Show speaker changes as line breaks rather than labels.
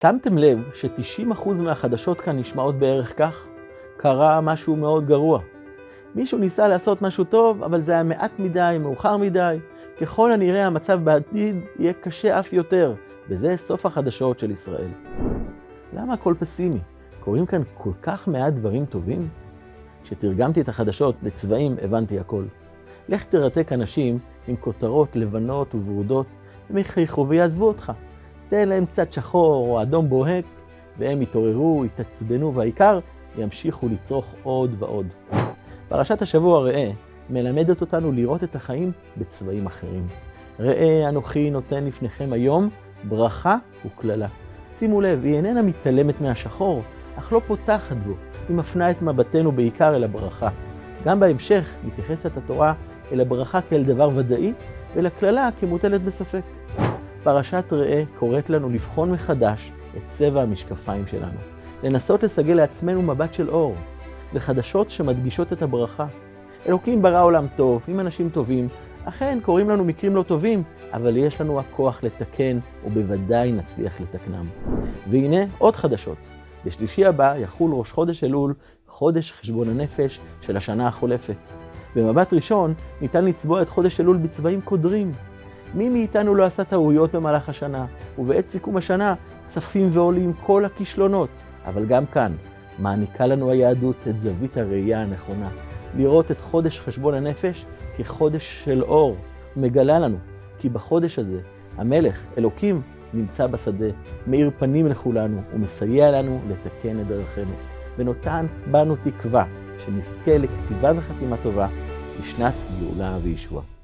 שמתם לב ש-90% מהחדשות כאן נשמעות בערך כך? קרה משהו מאוד גרוע. מישהו ניסה לעשות משהו טוב, אבל זה היה מעט מדי, מאוחר מדי. ככל הנראה המצב בעתיד יהיה קשה אף יותר, וזה סוף החדשות של ישראל. למה הכל פסימי? קוראים כאן כל כך מעט דברים טובים? כשתרגמתי את החדשות לצבעים הבנתי הכל. לך תרתק אנשים עם כותרות לבנות וורודות, הם יחייכו ויעזבו אותך. תן להם קצת שחור או אדום בוהק, והם יתעוררו, יתעצבנו, והעיקר ימשיכו לצרוך עוד ועוד. פרשת השבוע ראה מלמדת אותנו לראות את החיים בצבעים אחרים. ראה אנוכי נותן לפניכם היום ברכה וקללה. שימו לב, היא איננה מתעלמת מהשחור, אך לא פותחת בו. היא מפנה את מבטנו בעיקר אל הברכה. גם בהמשך מתייחסת התורה אל הברכה כאל דבר ודאי, ולקללה כמוטלת בספק. פרשת ראה קוראת לנו לבחון מחדש את צבע המשקפיים שלנו. לנסות לסגל לעצמנו מבט של אור, לחדשות שמדגישות את הברכה. אלוקים ברא עולם טוב, עם אנשים טובים, אכן קוראים לנו מקרים לא טובים, אבל יש לנו הכוח לתקן, ובוודאי נצליח לתקנם. והנה עוד חדשות. בשלישי הבא יחול ראש חודש אלול, חודש חשבון הנפש של השנה החולפת. במבט ראשון ניתן לצבוע את חודש אלול בצבעים קודרים. מי מאיתנו לא עשה טעויות במהלך השנה, ובעת סיכום השנה צפים ועולים כל הכישלונות. אבל גם כאן מעניקה לנו היהדות את זווית הראייה הנכונה. לראות את חודש חשבון הנפש כחודש של אור. מגלה לנו כי בחודש הזה המלך אלוקים נמצא בשדה, מאיר פנים לכולנו ומסייע לנו לתקן את דרכנו. ונותן בנו תקווה שנזכה לכתיבה וחתימה טובה בשנת גאולה וישועה.